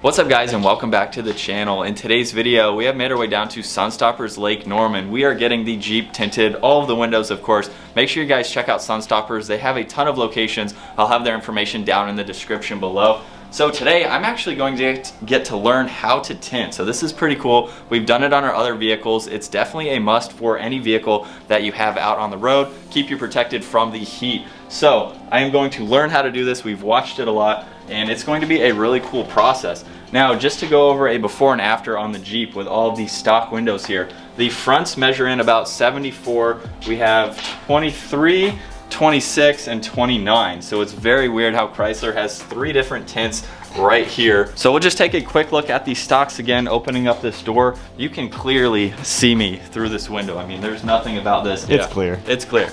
What's up guys, and welcome back to the channel. In today's video we have made our way down to Sunstoppers Lake Norman. We are getting the Jeep tinted, all of the windows of course. Make sure you guys check out Sunstoppers. They have a ton of locations. I'll have their information down in the description below. So today I'm actually going to get to learn how to tint. So this is pretty cool. We've done it on our other vehicles. It's definitely a must for any vehicle that you have out on the road. Keep you protected from the heat. So I am going to learn how to do this. We've watched it a lot and it's going to be a really cool process. Now, just to go over a before and after on the Jeep with all of these stock windows here. The fronts measure in about 74. We have 23, 26, and 29. So it's very weird how Chrysler has 3 different tints right here. So we'll just take a quick look at these stocks again, opening up this door. You can clearly see me through this window. I mean, there's nothing about this. It's clear. It's clear.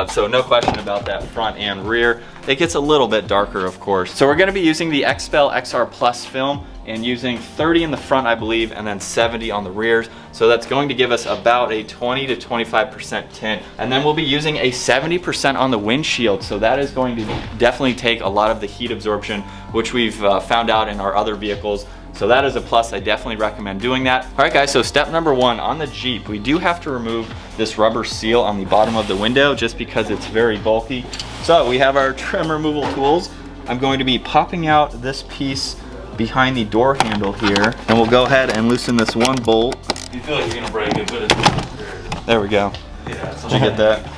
So no question about that front and rear. It gets a little bit darker, of course. So we're gonna be using the XPEL XR Plus film and using 30 in the front, I believe, and then 70 on the rears. So that's going to give us about a 20 to 25% tint. And then we'll be using a 70% on the windshield. So that is going to definitely take a lot of the heat absorption, which we've found out in our other vehicles. So that is a plus. I definitely recommend doing that. All right guys, so step number 1 on the Jeep, we do have to remove this rubber seal on the bottom of the window just because it's very bulky. So we have our trim removal tools. I'm going to be popping out this piece behind the door handle here, and we'll go ahead and loosen this one bolt. You feel like you're gonna break it, but it's... There we go. Yeah. Did you get that?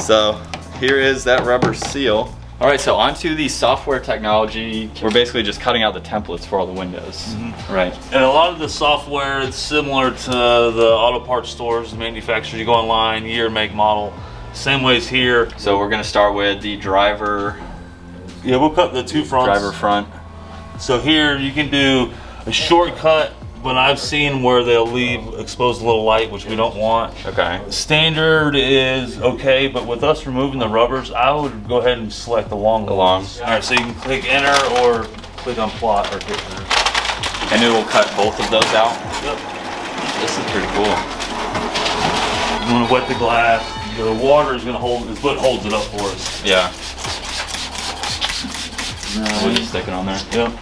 So here is that rubber seal. All right, so onto the software technology. We're basically just cutting out the templates for all the windows, right? And a lot of the software, it's similar to the auto parts stores, the manufacturers. You go online, year, make, model. Same ways here. So we're gonna start with the driver. Yeah, we'll cut the 2 fronts. Driver front. So here you can do a shortcut, but I've seen where they'll leave exposed a little light, which we don't want. Okay. Standard is okay, but with us removing the rubbers, I would go ahead and select the long ones. All right, so you can click enter or click on plot or hit enter. And it will cut both of those out? Yep. This is pretty cool. You want to wet the glass. The water is going to hold, is what holds it up for us. Yeah. We'll just stick it on there. Yep.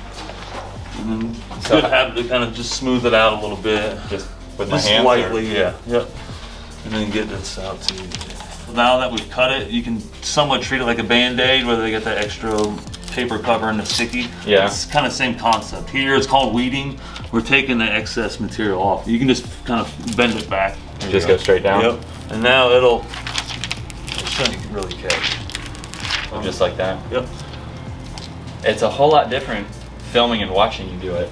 And then it's good to have to kind of just smooth it out a little bit. Just with my just hands? lightly, yeah. Yep. And then get this out too. Now that we've cut it, you can somewhat treat it like a Band-Aid, where they get that extra paper cover and the sticky. Yeah. It's kind of same concept. Here it's called weeding. We're taking the excess material off. You can just kind of bend it back. Just go straight down? Yep. And now it shouldn't really catch. Just like that? Yep. It's a whole lot different filming and watching you do it.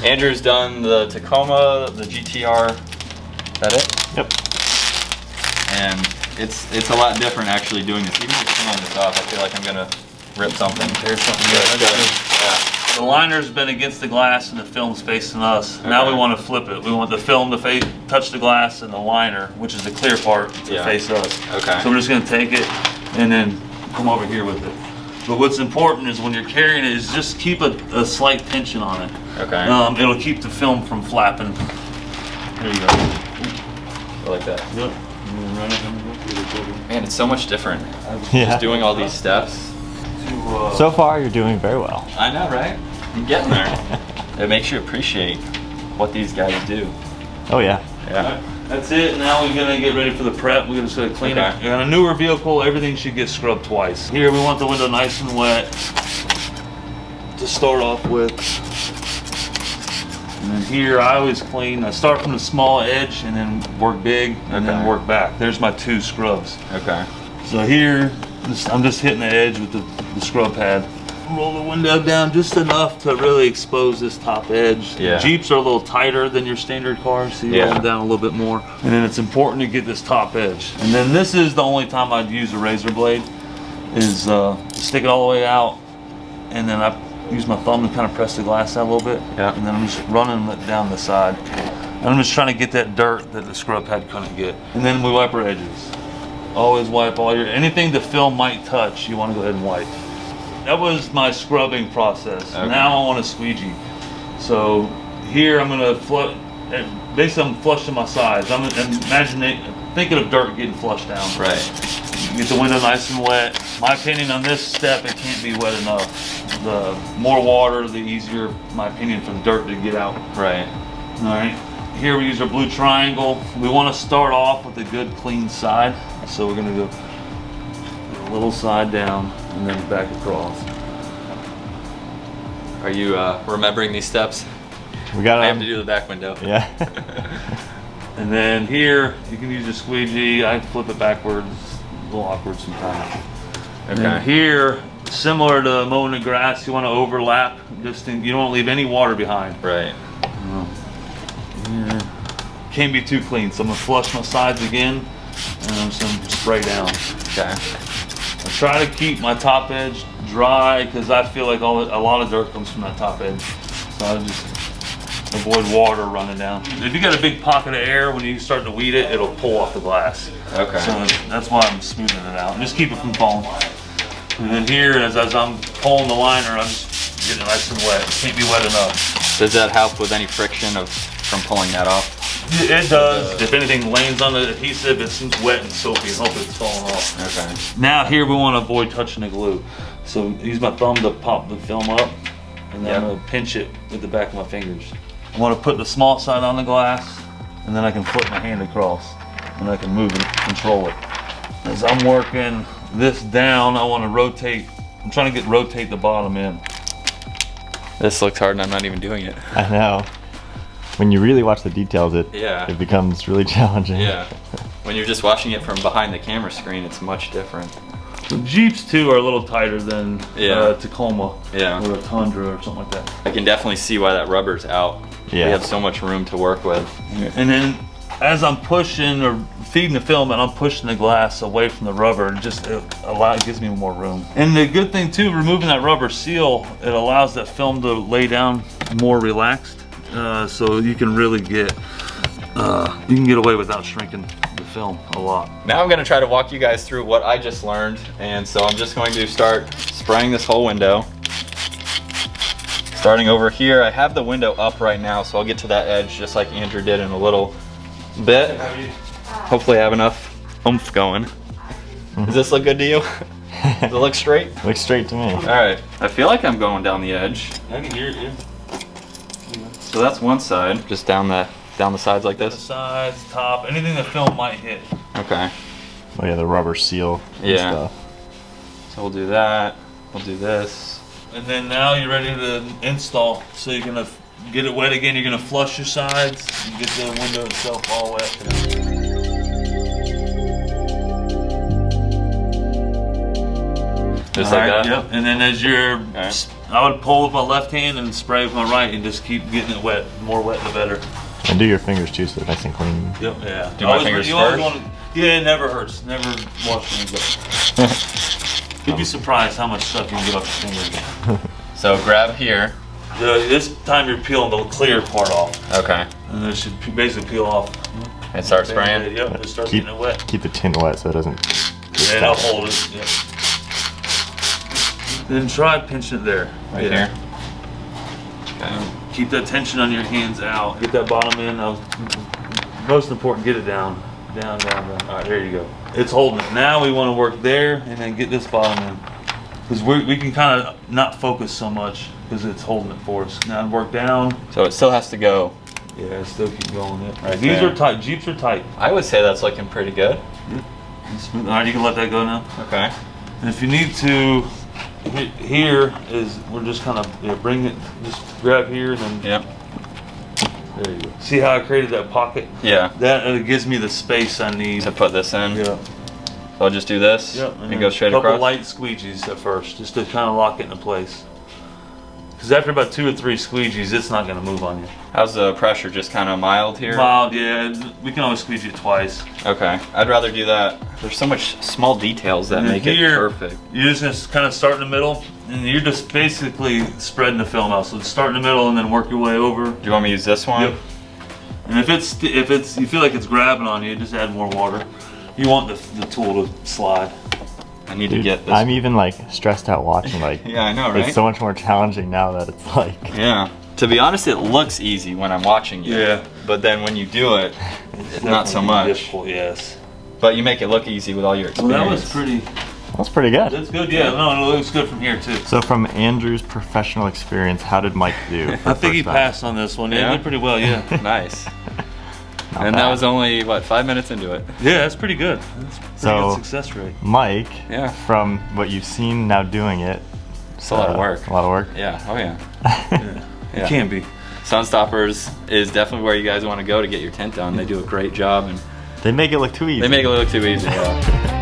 Andrew's done the Tacoma, the GTR. Is that it? Yep. And it's a lot different actually doing this. Even just pulling this off, I feel like I'm gonna rip something. There's something good. Yeah. The liner's been against the glass and the film's facing us. Okay. Now we want to flip it. We want the film to touch the glass and the liner, which is the clear part, to face us. Okay. So we're just going to take it and then come over here with it. But what's important is when you're carrying it is just keep a slight tension on it. Okay. It'll keep the film from flapping. There you go. I like that. Yep. Man, it's so much different. Yeah. Just doing all these steps. So far, you're doing very well. I know, right? I'm getting there. It makes you appreciate what these guys do. Oh yeah. Yeah. That's it. Now we're gonna get ready for the prep. We're just gonna clean it. On a newer vehicle, everything should get scrubbed twice. Here we want the window nice and wet to start off with. And then here I always clean. I start from the small edge and then work big and then work back. There's my 2 scrubs. Okay. So here, I'm just hitting the edge with the scrub pad. Roll the window down just enough to really expose this top edge. Yeah. Jeeps are a little tighter than your standard cars, so you roll them down a little bit more. And then it's important to get this top edge. And then this is the only time I'd use a razor blade, is stick it all the way out, and then I use my thumb to kind of press the glass out a little bit. Yeah. And then I'm just running it down the side. And I'm just trying to get that dirt that the scrub pad couldn't get. And then we wipe our edges. Always wipe all anything the film might touch, you want to go ahead and wipe. That was my scrubbing process. Okay. Now I want to squeegee. So here I'm gonna basically I'm flushing my sides. I'm thinking of dirt getting flushed down. Right. Get the window nice and wet. My opinion on this step, it can't be wet enough. the more water, the easier, in my opinion, for the dirt to get out. Right. All right. Here we use our blue triangle. We want to start off with a good clean side. So we're going to go a little side down and then back across. Are you remembering these steps? We got. I have to do the back window. Yeah. And then here, you can use a squeegee. I flip it backwards, a little awkward sometimes. Okay. And here, similar to mowing the grass, you want to overlap. You don't want to leave any water behind. Right. Yeah. Can't be too clean, so I'm gonna flush my sides again, and I'm just gonna spray down. Okay. I try to keep my top edge dry because I feel like a lot of dirt comes from that top edge. So I just avoid water running down. If you got a big pocket of air, when you start to weed it, it'll pull off the glass. Okay. So that's why I'm smoothing it out. Just keep it from falling. And then here, as I'm pulling the liner, I'm just getting it nice and wet. It can't be wet enough. Does that help with any friction from pulling that off? It does. If anything lands on the adhesive, it seems wet and soapy. Hope it's falling off. Okay. Now here we want to avoid touching the glue. So use my thumb to pop the film up, and then I'm going to pinch it with the back of my fingers. I want to put the small side on the glass, and then I can flip my hand across, and I can move and control it. As I'm working this down, I want to rotate. I'm trying to rotate the bottom in. This looks hard and I'm not even doing it. I know. When you really watch the details, it becomes really challenging. Yeah. When you're just watching it from behind the camera screen, it's much different. The Jeeps too are a little tighter than Tacoma or a Tundra or something like that. I can definitely see why that rubber's out. Yeah. We have so much room to work with. And then as I'm pushing or feeding the film and I'm pushing the glass away from the rubber, it gives me more room. And the good thing too, removing that rubber seal, it allows that film to lay down more relaxed. So you can really get away without shrinking the film a lot. Now I'm gonna try to walk you guys through what I just learned. And so I'm just going to start spraying this whole window. Starting over here, I have the window up right now, so I'll get to that edge just like Andrew did in a little bit. Hopefully I have enough oomph going. Does this look good to you? Does it look straight? Looks straight to me. All right. I feel like I'm going down the edge. I can hear it. So that's one side, just down the sides like The this. sides, top, anything the film might hit. Okay. Oh yeah, the rubber seal. And Yeah. stuff. So we'll do that. We'll do this. And then now you're ready to install. So you're gonna get it wet again. You're gonna flush your sides and get the window itself all wet. Just like that? Yep. And then as you're, I would pull with my left hand and spray with my right and just keep getting it wet. The more wet, the better. And do your fingers too, so it's nice and clean. Yep. Yeah. Do my fingers first? Yeah, it never hurts. Never wash your hands up. You'd be surprised how much stuff you can get off your fingers. So grab here. This time you're peeling the clear part off. Okay. And then it should basically peel off. And start spraying? Yep, just start Keep, getting it wet. keep the tint wet so it doesn't. Yeah, it'll hold it. Yep. Then try pinching it there. Right here. Okay. Keep that tension on your hands out. Get that bottom in. Most important, get it down. Down, down, down. All right, there you go. It's holding it. Now we want to work there and then get this bottom in. Because we can kind of not focus so much because it's holding it for us. Now work down. So it still has to go. Yeah, still keep going. It. Right These there. are tight. Jeeps are tight. I would say that's looking pretty good. All right, you can let that go now. Okay. And if you need to, here is, we're just kind of, bring it, just grab here and then. Yep. There you go. See how I created that pocket? Yeah. That gives me the space I need. To put this in. Yeah. So I'll just do this. Yep. And go straight a couple across. light squeegees at first, just to kind of lock it into place. Because after about 2 or 3 squeegees, it's not going to move on you. How's the pressure? Just kind of mild here? Mild, yeah. We can always squeegee it twice. Okay. I'd rather do that. There's so much small details that And make here, it perfect. You're just going to kind of start in the middle, and you're just basically spreading the film out. So start in the middle and then work your way over. Do you want me to use this one? Yep. And if you feel like it's grabbing on you, just add more water. You want the tool to slide. I need to get this. I'm even like stressed out watching. Like, yeah, I know, right? It's so much more challenging now that it's like. Yeah. To be honest, it looks easy when I'm watching you. Yeah. But then when you do it, it's not so much. Difficult, yes. But you make it look easy with all your Well, experience. that was That's pretty good. That's good, yeah. No, it looks good from here too. So from Andrew's professional experience, how did Mike do? I think he passed on this one. Yeah, he did pretty well, yeah. Nice. And that was only, what, 5 minutes into it? Yeah, that's pretty good. That's pretty good success rate. Mike, from what you've seen now doing it, it's a lot of work. A lot of work? Yeah, oh yeah. It can be. Sunstoppers is definitely where you guys want to go to get your tint done. They do a great job. And they make it look too easy. They make it look too easy, yeah.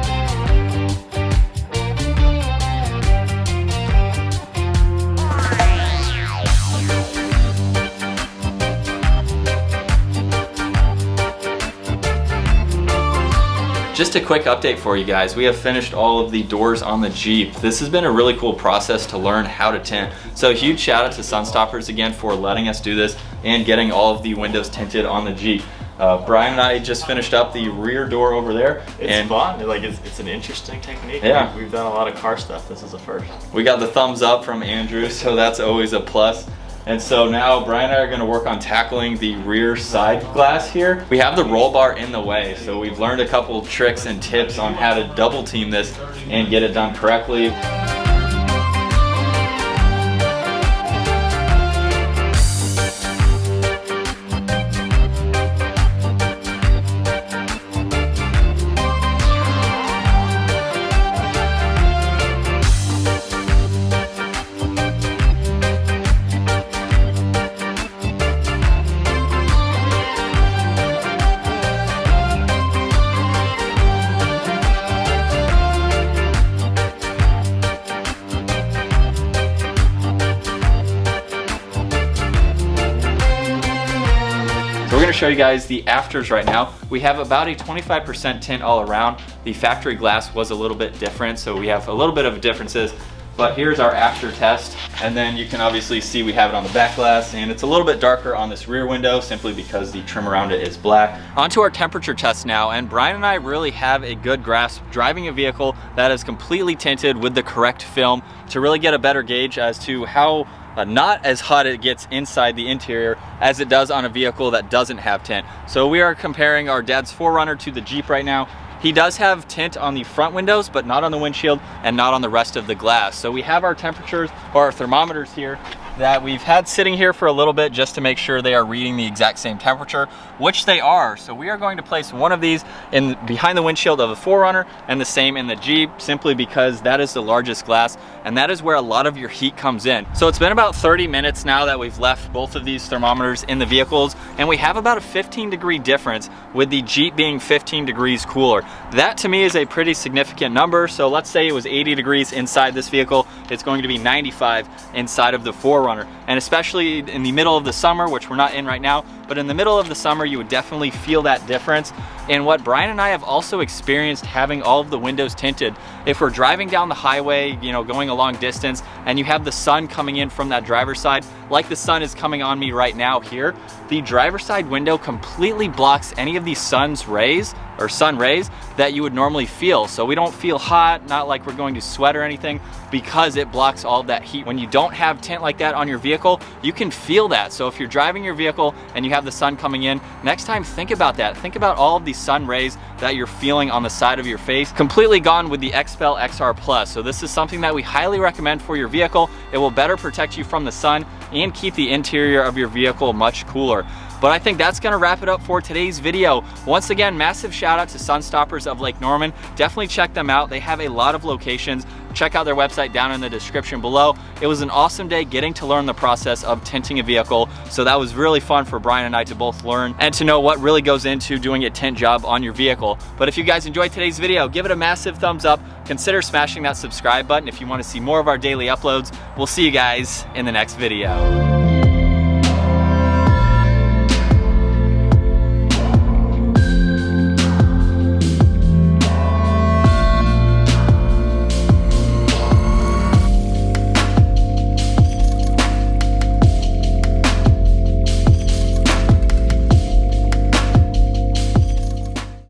Just a quick update for you guys. We have finished all of the doors on the Jeep. This has been a really cool process to learn how to tint. So huge shout out to Sunstoppers again for letting us do this and getting all of the windows tinted on the Jeep. Brian and I just finished up the rear door over there. It's fun. Like it's an interesting technique. Yeah. We've done a lot of car stuff. This is a first. We got the thumbs up from Andrew, so that's always a plus. And so now Brian and I are going to work on tackling the rear side glass here. We have the roll bar in the way, so we've learned a couple tricks and tips on how to double team this and get it done correctly. We're going to show you guys the afters right now. We have about a 25% tint all around. The factory glass was a little bit different, so we have a little bit of differences. But here's our after test, and then you can obviously see we have it on the back glass, and it's a little bit darker on this rear window simply because the trim around it is black. Onto our temperature test now, and Brian and I really have a good grasp driving a vehicle that is completely tinted with the correct film to really get a better gauge as to how not as hot it gets inside the interior as it does on a vehicle that doesn't have tint. So we are comparing our dad's 4Runner to the Jeep right now. He does have tint on the front windows, but not on the windshield and not on the rest of the glass. So we have our temperatures, or our thermometers here, that we've had sitting here for a little bit just to make sure they are reading the exact same temperature, which they are. So we are going to place one of these in behind the windshield of the 4Runner and the same in the Jeep, simply because that is the largest glass and that is where a lot of your heat comes in. So it's been about 30 minutes now that we've left both of these thermometers in the vehicles, and we have about a 15-degree difference, with the Jeep being 15 degrees cooler. That to me is a pretty significant number. So let's say it was 80 degrees inside this vehicle, it's going to be 95 inside of the 4Runner. And especially in the middle of the summer, which we're not in right now, but in the middle of the summer you would definitely feel that difference. And what Brian and I have also experienced having all of the windows tinted, if we're driving down the highway, you know, going a long distance, and you have the sun coming in from that driver's side, like the sun is coming on me right now here, the driver's side window completely blocks any of the sun's rays or sun rays that you would normally feel. So we don't feel hot, not like we're going to sweat or anything, because it blocks all of that heat. When you don't have tint like that on your vehicle, you can feel that. So if you're driving your vehicle and you have the sun coming in, next time think about that. Think about all of the sun rays that you're feeling on the side of your face. Completely gone with the XPEL XR Plus. So this is something that we highly recommend for your vehicle. It will better protect you from the sun and keep the interior of your vehicle much cooler. But I think that's gonna wrap it up for today's video. Once again, massive shout out to Sunstoppers of Lake Norman. Definitely check them out. They have a lot of locations. Check out their website down in the description below. It was an awesome day getting to learn the process of tinting a vehicle. So that was really fun for Brian and I to both learn and to know what really goes into doing a tint job on your vehicle. But if you guys enjoyed today's video, give it a massive thumbs up. Consider smashing that subscribe button if you want to see more of our daily uploads. We'll see you guys in the next video.